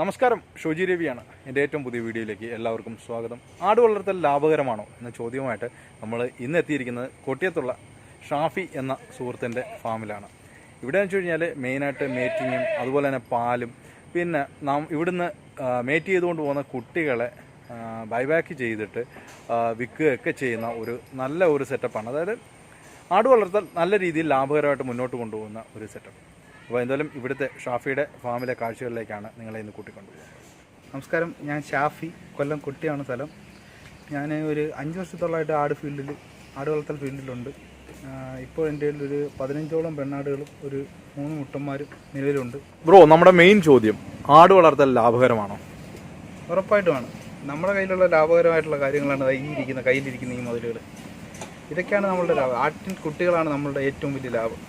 നമസ്കാരം, ഷോജി രവിയാണ്. എൻ്റെ ഏറ്റവും പുതിയ വീഡിയോയിലേക്ക് എല്ലാവർക്കും സ്വാഗതം. ആട് വളർത്തൽ ലാഭകരമാണോ എന്ന ചോദ്യവുമായിട്ട് നമ്മൾ ഇന്ന് എത്തിയിരിക്കുന്നത് കോട്ടയത്തുള്ള ഷാഫി എന്ന സുഹൃത്തിൻ്റെ ഫാമിലാണ്. ഇവിടെ വെച്ച് കഴിഞ്ഞാൽ മെയിനായിട്ട് മേറ്റിങ്ങും അതുപോലെ തന്നെ പാലും പിന്നെ നാം ഇവിടുന്ന് മേറ്റ് ചെയ്തുകൊണ്ട് പോകുന്ന കുട്ടികളെ ബൈബാക്ക് ചെയ്തിട്ട് വിൽക്കുകയൊക്കെ ചെയ്യുന്ന ഒരു നല്ല ഒരു സെറ്റപ്പാണ്. അതായത് ആട് വളർത്തൽ നല്ല രീതിയിൽ ലാഭകരമായിട്ട് മുന്നോട്ട് കൊണ്ടുപോകുന്ന ഒരു സെറ്റപ്പ്. അപ്പോൾ എന്തായാലും ഇവിടുത്തെ ഷാഫിയുടെ ഫാമിലെ കാഴ്ചകളിലേക്കാണ് നിങ്ങളെ ഇന്ന് കൂട്ടിക്കൊണ്ടുപോകുന്നത്. നമസ്കാരം, ഞാൻ ഷാഫി, കൊല്ലം കുട്ടിയാണ് സ്ഥലം. ഞാൻ ഒരു 5 വർഷത്തോളമായിട്ട് ആട് വളർത്തൽ ഫീൽഡിലുണ്ട്. ഇപ്പോൾ എൻ്റെ കയ്യിൽ ഒരു 15ഓളം പെണ്ണാടുകളും ഒരു 3 മുട്ടന്മാരും നിലവിലുണ്ട്. ബ്രോ, നമ്മുടെ മെയിൻ ചോദ്യം, ആട് വളർത്തൽ ലാഭകരമാണോ? ഉറപ്പായിട്ടുമാണ്. നമ്മുടെ കയ്യിലുള്ള ലാഭകരമായിട്ടുള്ള കാര്യങ്ങളാണ് കയ്യിലിരിക്കുന്ന ഈ മുതലുകൾ. ഇതൊക്കെയാണ് നമ്മളുടെ ലാഭം. ആട്ടിൻ കുട്ടികളാണ് നമ്മളുടെ ഏറ്റവും വലിയ ലാഭം.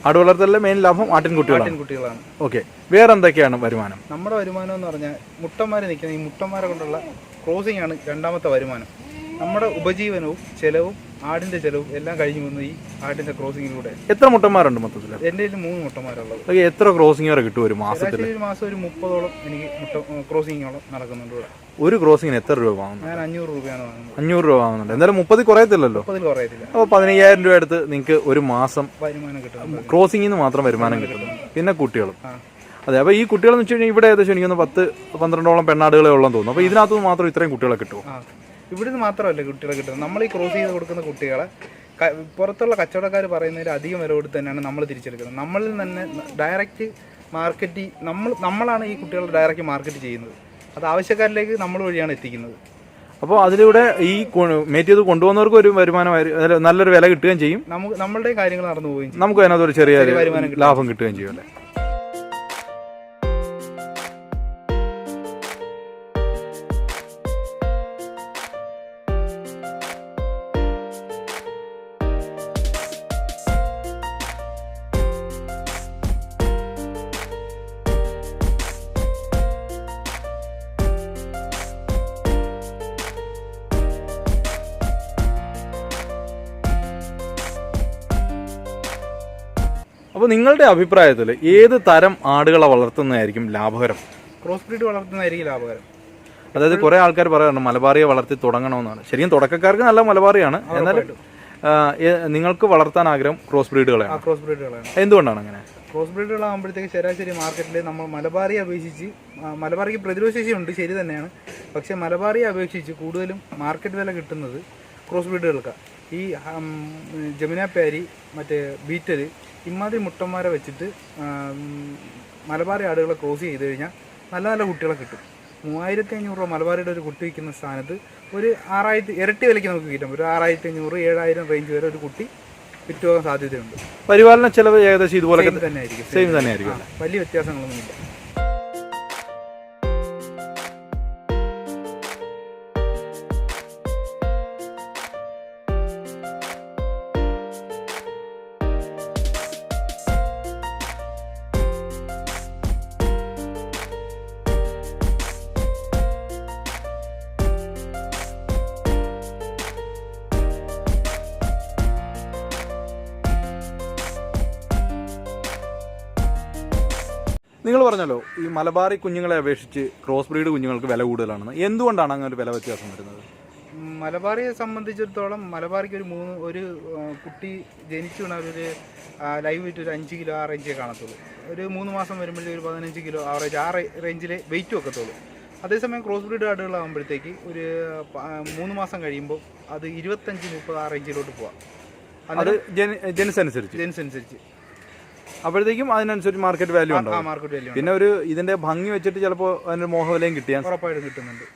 ആട് വളർത്തലിലെ മെയിൻ ലാഭം ആട്ടിൻകുട്ടികളാണ്. ഓക്കെ, വേറെ എന്തൊക്കെയാണ് വരുമാനം? നമ്മുടെ വരുമാനം എന്ന് പറഞ്ഞാൽ മുട്ടന്മാരെ നിൽക്കുന്ന ഈ മുട്ടന്മാരെ കൊണ്ടുള്ള ക്രോസിംഗ് ആണ് രണ്ടാമത്തെ വരുമാനം. നമ്മുടെ ഉപജീവനവും ചെലവും ആടിന്റെ ചെലവും എല്ലാം കഴിഞ്ഞു വന്നു ഈ ആടിന്റെ ക്രോസിങ്ങിലൂടെ. എത്ര മുട്ടന്മാരുണ്ട് മൊത്തത്തിൽ? എൻ്റെ കയ്യിൽ 3 മുട്ടന്മാരുള്ളത്. എത്ര ക്രോസിംഗ് വരെ കിട്ടും ഒരു മാസത്തിൽ? ഒരു മാസം ഒരു 30ഓളം എനിക്ക് ക്രോസിങ്ങോളം നടക്കുന്നുണ്ട്. ഒരു ക്രോസിങ്ങിന് എത്ര രൂപ വാങ്ങുന്നു? ഞാൻ 500 രൂപയാണ് വാങ്ങുന്നത്. 500 രൂപ വാങ്ങുന്നുണ്ട്. എന്തായാലും 30 കുറയത്തില്ലല്ലോ. 30 കുറയത്തില്ല. അപ്പോൾ 15,000 രൂപ എടുത്ത് നിങ്ങൾക്ക് ഒരു മാസം വരുമാനം കിട്ടും. ക്രോസിംഗിൽ നിന്ന് മാത്രം വരുമാനം കിട്ടും. പിന്നെ കുട്ടികളും. അതെ, അപ്പോൾ ഈ കുട്ടികളെന്ന് വെച്ച് കഴിഞ്ഞാൽ ഇവിടെ ഏകദേശം എനിക്കൊന്ന് 10-12ഓളം പെണ്ണാടുകളെ ഉള്ളതെന്ന് തോന്നുന്നു. അപ്പോൾ ഇതിനകത്ത് മാത്രം ഇത്രയും കുട്ടികളെ കിട്ടുമോ? ഇവിടുന്ന് മാത്രമല്ല കുട്ടികളെ കിട്ടുന്നത്. നമ്മൾ ഈ ക്രോസ് ചെയ്ത് കൊടുക്കുന്ന കുട്ടികളെ പുറത്തുള്ള കച്ചവടക്കാർ പറയുന്നതിൽ അധികം വില കൊടുത്ത് തന്നെയാണ് നമ്മൾ തിരിച്ചെടുക്കുന്നത്. നമ്മളിൽ തന്നെ ഡയറക്റ്റ് മാർക്കറ്റ് നമ്മളാണ് ഈ കുട്ടികളെ ഡയറക്റ്റ് മാർക്കറ്റ് ചെയ്യുന്നത്. അത് ആവശ്യക്കാരിലേക്ക് നമ്മൾ വഴിയാണ് എത്തിക്കുന്നത്. അപ്പോൾ അതിലൂടെ ഈ മേറ്റ് ചെയ്ത് കൊണ്ടുപോകുന്നവർക്ക് ഒരു വരുമാനമായി നല്ലൊരു വില കിട്ടുകയും ചെയ്യും. നമ്മളുടെ കാര്യങ്ങൾ നടന്നു പോവുകയും ചെയ്യും. നമുക്ക് അതിനകത്ത് ഒരു ചെറിയ ലാഭം കിട്ടുകയും ചെയ്യും അല്ലേ? അപ്പോൾ നിങ്ങളുടെ അഭിപ്രായത്തിൽ ഏത് തരം ആടുകളെ വളർത്തുന്നതായിരിക്കും ലാഭകരം? Cross breed വളർത്തുന്നതായിരിക്കും ലാഭകരം. അതായത് കുറേ ആൾക്കാർ പറയാറുണ്ട് മലബാറിയെ വളർത്തി തുടങ്ങണമെന്നാണ്. ശരിക്കും തുടക്കക്കാർക്ക് നല്ല മലബാറിയാണ്. എന്നാൽ നിങ്ങൾക്ക് വളർത്താൻ ആഗ്രഹം ക്രോസ് ബ്രീഡുകളാണ്. ക്രോസ് ബ്രീഡുകളാണ്. എന്തുകൊണ്ടാണ് അങ്ങനെ? ക്രോസ് ബ്രീഡുകളാകുമ്പോഴത്തേക്ക് ശരാശരി മാർക്കറ്റിൽ നമ്മൾ മലബാറിയെ അപേക്ഷിച്ച് മലബാറിക്ക് പ്രതിരോധശേഷി ഉണ്ട്, ശരി തന്നെയാണ്. പക്ഷേ മലബാറിയെ അപേക്ഷിച്ച് കൂടുതലും മാർക്കറ്റ് വില കിട്ടുന്നത് ക്രോസ് ബ്രീഡുകൾക്കാണ്. ഈ ജമുന പാരി, മറ്റേ ബീറ്റൽ, ഇമാതിരി മുട്ടന്മാരെ വെച്ചിട്ട് മലബാറി ആടുകളെ ക്രോസ് ചെയ്ത് കഴിഞ്ഞാൽ നല്ല നല്ല കുട്ടികളെ കിട്ടും. 3500 രൂപ മലബാറിയുടെ ഒരു കുട്ടി വയ്ക്കുന്ന സ്ഥാനത്ത് ഒരു 6000 ഇരട്ടി വിലയ്ക്ക് നമുക്ക് കിട്ടും. ഒരു 6500, 7000 റേഞ്ച് വരെ ഒരു കുട്ടി വിറ്റുപോകാൻ സാധ്യതയുണ്ട്. പരിപാലന ചെലവ് ഏകദേശം ഇതുപോലെ തന്നെ ആയിരിക്കും. സെയിം തന്നെ ആയിരിക്കും. വലിയ വ്യത്യാസങ്ങളൊന്നുമില്ല. നിങ്ങൾ പറഞ്ഞല്ലോ ഈ മലബാറി കുഞ്ഞുങ്ങളെ അപേക്ഷിച്ച് ക്രോസ് ബ്രീഡ് കുഞ്ഞുങ്ങൾക്ക് വില കൂടുതലാണെന്ന്. എന്തുകൊണ്ടാണ് അങ്ങനെ ഒരു വില വ്യത്യാസം വരുന്നത്? മലബാറിയെ സംബന്ധിച്ചിടത്തോളം മലബാറിക്ക് ഒരു കുട്ടി ജനിച്ചു വീണ ഒരു ലൈവ് വെയിറ്റ് ഒരു 5 കിലോ ആ റേഞ്ചേ കാണത്തുള്ളൂ. ഒരു 3 മാസം വരുമ്പോഴത്തേക്ക് ഒരു 15 കിലോ ആവറേജ് ആ റേഞ്ചിലെ വെയിറ്റ് വെക്കത്തുള്ളൂ. അതേസമയം ക്രോസ് ബ്രീഡ് ആടുകളാകുമ്പോഴത്തേക്ക് ഒരു 3 മാസം കഴിയുമ്പോൾ അത് 25-30 ആ റേഞ്ചിലോട്ട് പോവാം. അത് ജെൻസ് അനുസരിച്ച് അപ്പോഴത്തേക്കും അതിനനുസരിച്ച് മാർക്കറ്റ് വാല്യൂ ഉണ്ടാവും. പിന്നെ ഒരു ഇതിന്റെ ഭംഗി വെച്ചിട്ട് ചിലപ്പോൾ അതിന്റെ മോഹവിലയും കിട്ടിയാൽ ഉറപ്പായിട്ടും കിട്ടുന്നുണ്ട്.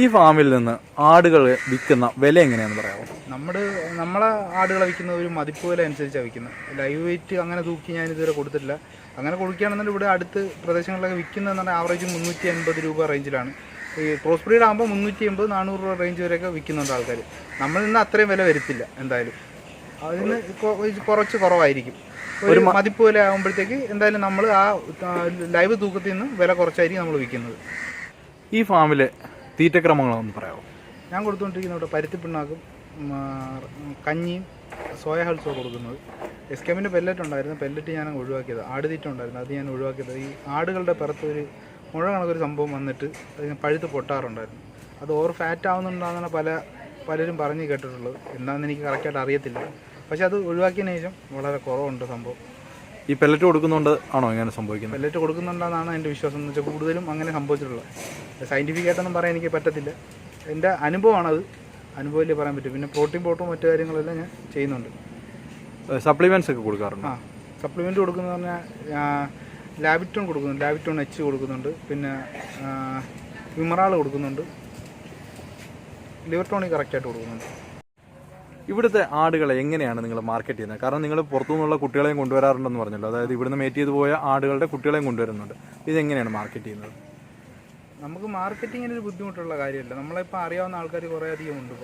ഈ ഫാമിൽ നിന്ന് ആടുകൾ വിൽക്കുന്ന വില എങ്ങനെയാണെന്ന് പറയാമോ? നമ്മളെ ആടുകളെ വിൽക്കുന്ന ഒരു മതിപ്പ് വില അനുസരിച്ചാണ് വിൽക്കുന്നത്. ലൈവ് വെയിറ്റ് അങ്ങനെ തൂക്കി ഞാൻ ഇതുവരെ കൊടുത്തിട്ടില്ല. അങ്ങനെ കൊടുക്കുകയാണെന്നുണ്ടെങ്കിൽ ഇവിടെ അടുത്ത് പ്രദേശങ്ങളിലൊക്കെ വിൽക്കുന്നതെന്ന് പറഞ്ഞാൽ ആവറേജ് 350 രൂപ റേഞ്ചിലാണ്. ഈ ക്രോസ് ബ്രീഡ് ആകുമ്പോൾ 380-400 രൂപ റേഞ്ച് വരെയൊക്കെ വിൽക്കുന്നുണ്ട് ആൾക്കാർ. നമ്മളിൽ നിന്ന് അത്രയും വില വരത്തില്ല എന്തായാലും. അതിന് കുറച്ച് കുറവായിരിക്കും. ഒരു മതിപ്പ് വില ആകുമ്പോഴത്തേക്ക് എന്തായാലും നമ്മൾ ആ ലൈവ് തൂക്കത്തിൽ നിന്ന് വില കുറച്ചായിരിക്കും നമ്മൾ വിൽക്കുന്നത്. ഈ ഫാമിലെ തീറ്റക്രമങ്ങളൊന്ന് പറയാമോ? ഞാൻ കൊടുത്തുകൊണ്ടിരിക്കുന്ന ഇവിടെ പരുത്തി പിണ്ണാക്കും കഞ്ഞിയും സോയ ഹൾസോ കൊടുക്കുന്നത്. എസ്കെമിൻ്റെ പെല്ലറ്റ് ഉണ്ടായിരുന്നു, പെല്ലറ്റ് ഞാൻ ഒഴിവാക്കിയത്. ആടുതീറ്റ ഉണ്ടായിരുന്നു, അത് ഞാൻ ഒഴിവാക്കിയത്. ഈ ആടുകളുടെ പുറത്ത് ഒരു മുഴ കണക്കൊരു സംഭവം വന്നിട്ട് അതിന് പഴുത്ത് പൊട്ടാറുണ്ടായിരുന്നു. അത് ഓവർ ഫാറ്റ് ആവുന്നുണ്ടാകുന്ന പലരും പറഞ്ഞ് കേട്ടിട്ടുള്ളത്. എന്താണെന്ന് എനിക്ക് കറക്റ്റായിട്ട് അറിയത്തില്ല. പക്ഷെ അത് ഒഴിവാക്കിയതിന് ശേഷം വളരെ കുറവുണ്ട് സംഭവം. ഈ പെല്ലറ്റ് കൊടുക്കുന്നതുകൊണ്ട് ആണോ ഇങ്ങനെ സംഭവിക്കുന്നത്? പെല്ലറ്റ് കൊടുക്കുന്നുണ്ടെന്നാണ് എൻ്റെ വിശ്വാസം. എന്ന് വെച്ചാൽ കൂടുതലും അങ്ങനെ സംഭവിച്ചിട്ടുള്ളത്. സയൻറ്റിഫിക് ആയിട്ടൊന്നും പറയാൻ എനിക്ക് പറ്റത്തില്ല, എൻ്റെ അനുഭവമാണത്. അനുഭവമല്ലേ പറയാൻ പറ്റും. പിന്നെ പ്രോട്ടീൻ പൗഡറും മറ്റു കാര്യങ്ങളെല്ലാം ഞാൻ ചെയ്യുന്നുണ്ട്. സപ്ലിമെൻറ്റ്സ് ഒക്കെ കൊടുക്കാറുണ്ട്? സപ്ലിമെൻറ്റ് കൊടുക്കുന്നത് പറഞ്ഞാൽ ലാബിറ്റോൺ കൊടുക്കുന്നുണ്ട്, ലാബിറ്റോൺ എച്ച് കൊടുക്കുന്നുണ്ട്, പിന്നെ വിമറാൾ കൊടുക്കുന്നുണ്ട്, ലിവർ ടോണിക് കറക്റ്റായിട്ട് കൊടുക്കുന്നുണ്ട്. ഇവിടുത്തെ ആടുകളെ എങ്ങനെയാണ് നിങ്ങൾ മാർക്കറ്റ് ചെയ്യുന്നത്? കാരണം നിങ്ങൾ പുറത്തുനിന്നുള്ള കുട്ടികളെയും കൊണ്ടുവരാറുണ്ടെന്ന് പറഞ്ഞല്ലോ, അതായത് ഇവിടുന്ന് മേറ്റ് ചെയ്ത് പോയ ആടുകളുടെ കുട്ടികളെയും കൊണ്ടുവരുന്നുണ്ട്. ഇതെങ്ങനെയാണ് മാർക്കറ്റ് ചെയ്യുന്നത്? നമുക്ക് മാർക്കറ്റിങ്ങിന് ഒരു ബുദ്ധിമുട്ടുള്ള കാര്യമല്ല. നമ്മളിപ്പോൾ അറിയാവുന്ന ആൾക്കാർ കുറേ അധികം ഉണ്ട്.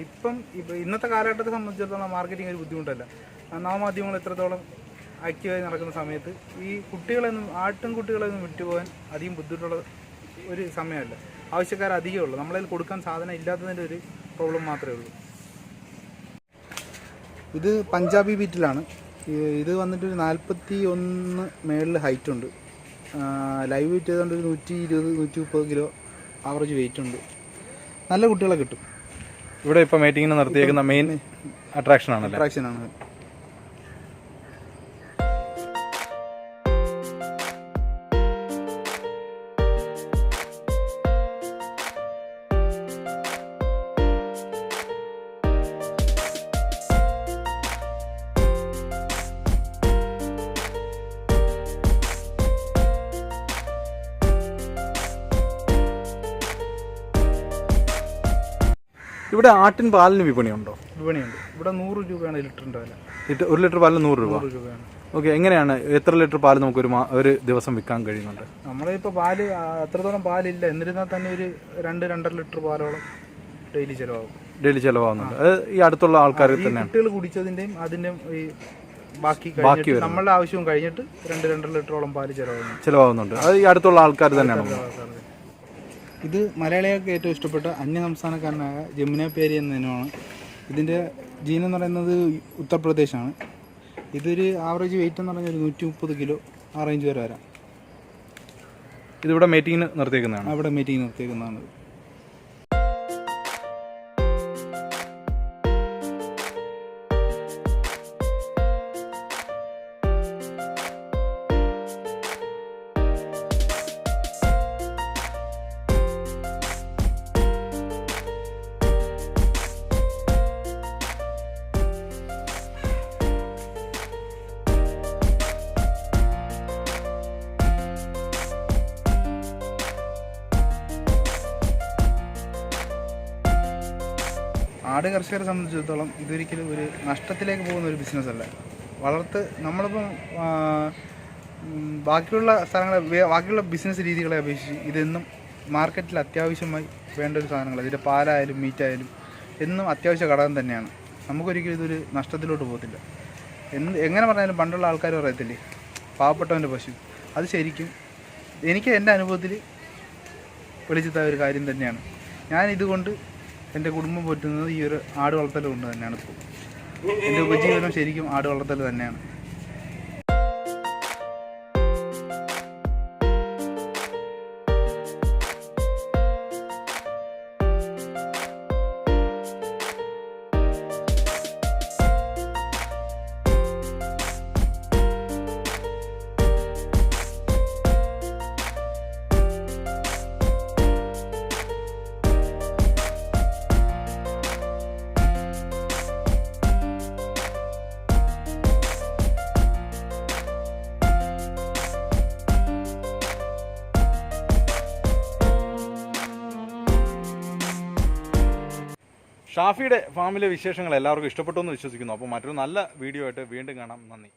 ഇപ്പോൾ ഇന്നത്തെ കാലഘട്ടത്തെ സംബന്ധിച്ചിടത്തോളം മാർക്കറ്റിംഗ് ഒരു ബുദ്ധിമുട്ടല്ല. നവമാധ്യമങ്ങൾ എത്രത്തോളം ആക്റ്റീവായി നടക്കുന്ന സമയത്ത് ഈ ആട്ടും കുട്ടികളെയൊന്നും വിട്ടുപോകാൻ അധികം ബുദ്ധിമുട്ടുള്ള ഒരു സമയമല്ല. ആവശ്യക്കാർ അധികമേ ഉള്ളൂ. നമ്മളതിൽ കൊടുക്കാൻ സാധനം ഇല്ലാത്തതിൻ്റെ ഒരു പ്രോബ്ലം മാത്രമേ ഉള്ളൂ. ഇത് പഞ്ചാബി ബീറ്റിലാണ്. ഇത് വന്നിട്ട് ഒരു 41 മേളിൽ ഹൈറ്റ് ഉണ്ട്. ലൈവ് വെയിറ്റ് ചെയ്തുകൊണ്ട് ഒരു 120-130 കിലോ ആവറേജ് വെയിറ്റ് ഉണ്ട്. നല്ല കുട്ടികളെ കിട്ടും. ഇവിടെ ഇപ്പോൾ മീറ്റിങ്ങിന് നിർത്തിയേക്കുന്ന മെയിൻ അട്രാക്ഷനാണ്. ഇവിടെ ആട്ടിൻ പാലിന് വിപണിയുണ്ടോ? വിപണിയുണ്ട്. ഇവിടെ 100 രൂപയാണ് ലിറ്ററിൻ്റെ വില. 1 ലിറ്റർ പാലിന് 100 രൂപയാണ്. ഓക്കെ, എങ്ങനെയാണ് എത്ര ലിറ്റർ പാല് നമുക്ക് ഒരു ദിവസം വിൽക്കാൻ കഴിയുന്നുണ്ട്? നമ്മളിപ്പോൾ പാല് അത്രത്തോളം പാലില്ല, എന്നിരുന്നാൽ തന്നെ ഒരു 2-2.5 ലിറ്റർ പാലോളം ഡെയിലി ചിലവാകുന്നുണ്ട്. അത് ഈ അടുത്തുള്ള ആൾക്കാർ തന്നെയാണ്. കുട്ടികൾ കുടിച്ചതിൻ്റെയും അതിൻ്റെയും ഈ ബാക്കി നമ്മളുടെ ആവശ്യവും കഴിഞ്ഞിട്ട് 2-2.5 ലിറ്ററോളം പാല് ചിലവാകുന്നുണ്ട്. അത് ഈ അടുത്തുള്ള ആൾക്കാർ തന്നെയാണ്. ഇത് മലയാളികൾക്ക് ഏറ്റവും ഇഷ്ടപ്പെട്ട അന്യസംസ്ഥാനക്കാരനായ ജമുന പേരി എന്നതിനാണ്. ഇതിൻ്റെ ജീൻ എന്ന് പറയുന്നത് ഉത്തർപ്രദേശാണ്. ഇതൊരു ആവറേജ് വെയിറ്റ് എന്ന് പറഞ്ഞാൽ 130 കിലോ ആ റേഞ്ച് വരെ വരാം. ഇതിവിടെ മീറ്റിങ്ങിന് നിർത്തിയേക്കുന്നതാണ്? അവിടെ മീറ്റിംഗ് നിർത്തിയേക്കുന്നതാണ്. ആട് കർഷകരെ സംബന്ധിച്ചിടത്തോളം ഇതൊരിക്കലും ഒരു നഷ്ടത്തിലേക്ക് പോകുന്ന ഒരു ബിസിനസ്സല്ല. നമ്മളിപ്പം ബാക്കിയുള്ള ബിസിനസ് രീതികളെ അപേക്ഷിച്ച് ഇതെന്നും മാർക്കറ്റിൽ അത്യാവശ്യമായി വേണ്ട ഒരു സാധനങ്ങൾ. ഇതിൻ്റെ പാലായാലും മീറ്റായാലും എന്നും അത്യാവശ്യ ഘടകം തന്നെയാണ്. നമുക്കൊരിക്കലും ഇതൊരു നഷ്ടത്തിലോട്ട് പോകത്തില്ല. എങ്ങനെ പറഞ്ഞാലും പണ്ടുള്ള ആൾക്കാർ പറയത്തില്ലേ, പാവപ്പെട്ടവൻ്റെ പശു. അത് ശരിക്കും എനിക്ക് എൻ്റെ അനുഭവത്തിൽ വിളിച്ചെത്ത ഒരു കാര്യം തന്നെയാണ്. ഞാൻ ഇതുകൊണ്ട് എൻ്റെ കുടുംബം പോറ്റുന്നത് ഈ ഒരു ആട് വളർത്തൽ കൊണ്ട് തന്നെയാണ്. ഇപ്പോൾ എൻ്റെ ഉപജീവനം ശരിക്കും ആട് വളർത്തൽ തന്നെയാണ്. ഷാഫിയുടെ ഫാമിലെ വിശേഷങ്ങൾ എല്ലാവർക്കും ഇഷ്ടപ്പെട്ടു എന്ന് വിശ്വസിക്കുന്നു. അപ്പോൾ മറ്റൊരു നല്ല വീഡിയോ ആയിട്ട് വീണ്ടും കാണാം. നന്ദി.